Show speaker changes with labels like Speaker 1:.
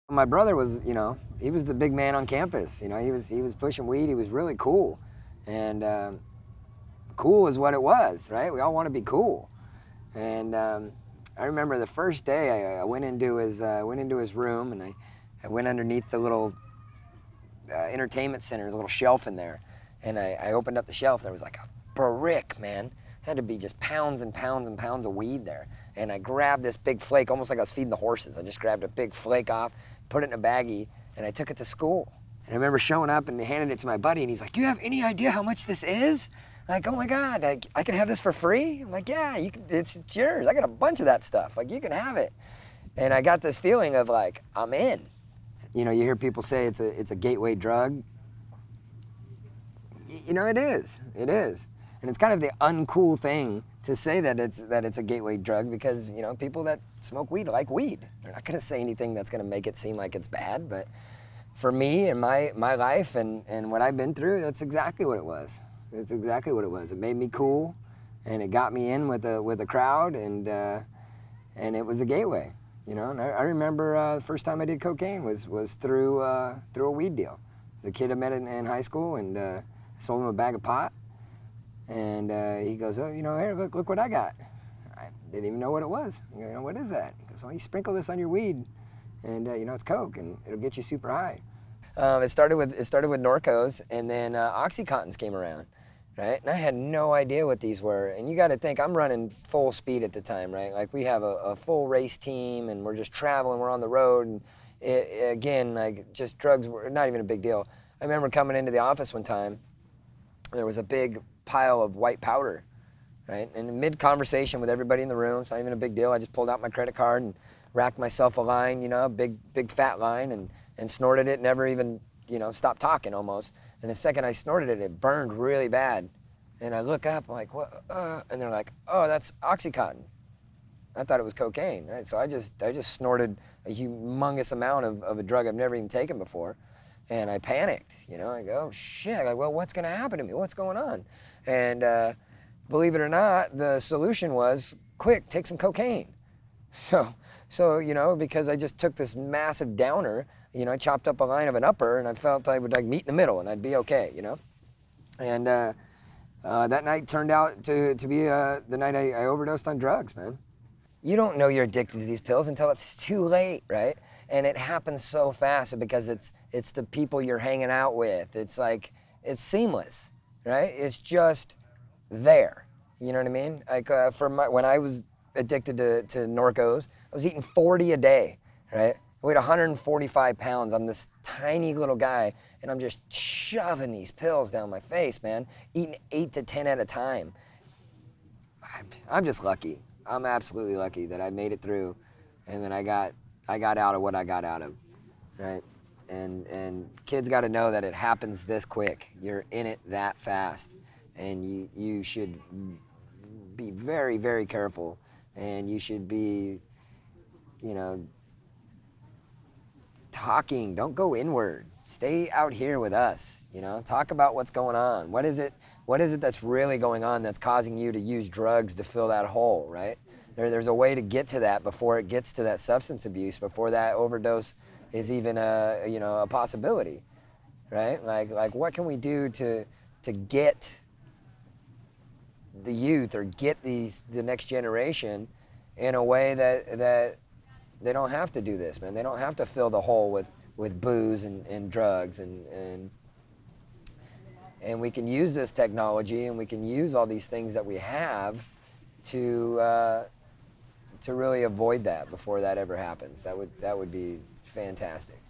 Speaker 1: My brother was, he was the big man on campus. He was pushing weed. He was really cool, and cool is what it was, right? We all want to be cool. And I remember the first day I went into his room, and I went underneath the little entertainment center. There's a little shelf in there, and I opened up the shelf. There was like a brick, man. Had to be just pounds and pounds and pounds of weed there. And I grabbed this big flake, almost like I was feeding the horses. I just grabbed a big flake off, put it in a baggie, and I took it to school. And I remember showing up and handing it to my buddy, and he's like, "Do you have any idea how much this is?" I'm like, "Oh my God, I can have this for free?" I'm like, "Yeah, it's yours. I got a bunch of that stuff. Like, you can have it." And I got this feeling of like, I'm in. You hear people say it's a gateway drug. It is. It is. And it's kind of the uncool thing to say that it's a gateway drug because, people that smoke weed like weed. They're not going to say anything that's going to make it seem like it's bad. But for me and my life and what I've been through, that's exactly what it was. It's exactly what it was. It made me cool, and it got me in with a crowd, and it was a gateway. And I remember the first time I did cocaine was through a weed deal. There's a kid I met in high school, and I sold him a bag of pot. And he goes, "Oh, here, look what I got." I didn't even know what it was. I go, "What is that?" He goes, "Oh, you sprinkle this on your weed, and it's coke, and it'll get you super high." It started with Norcos, and then Oxycontins came around, right? And I had no idea what these were. And you got to think, I'm running full speed at the time, right? Like, we have a full race team, and we're just traveling. We're on the road, and again, like, just drugs were not even a big deal. I remember coming into the office one time. There was a big pile of white powder, right? And in mid-conversation with everybody in the room, it's not even a big deal. I just pulled out my credit card and racked myself a line, a big fat line, and snorted it, never even, stopped talking almost. And the second I snorted it, it burned really bad. And I look up, like, what? And they're like, "Oh, that's Oxycontin." I thought it was cocaine, right? So I just snorted a humongous amount of a drug I've never even taken before. And I panicked, I go, "Oh shit, like, well, what's gonna happen to me? What's going on?" And believe it or not, the solution was, quick, take some cocaine. So, because I just took this massive downer, I chopped up a line of an upper, and I felt I would like meet in the middle, and I'd be okay, And that night turned out to be the night I overdosed on drugs, man. You don't know you're addicted to these pills until it's too late, right? And it happens so fast because it's the people you're hanging out with. It's like, it's seamless, right? It's just there. You know what I mean? Like when I was addicted to Norcos, I was eating 40 a day, right? I weighed 145 pounds. I'm this tiny little guy, and I'm just shoving these pills down my face, man. Eating 8 to 10 at a time. I'm just lucky. I'm absolutely lucky that I made it through, and that I got out of what I got out of, right? And kids got to know that it happens this quick. You're in it that fast, and you should be very, very careful, and you should be, talking. Don't go inward. Stay out here with us. Talk about what's going on. What is it that's really going on that's causing you to use drugs to fill that hole, right? There's a way to get to that before it gets to that substance abuse, before that overdose is even a possibility, right? Like what can we do to get the youth or get the next generation in a way that they don't have to do this, man. They don't have to fill the hole with booze and drugs and we can use this technology, and we can use all these things that we have to really avoid that before that ever happens. That would be fantastic.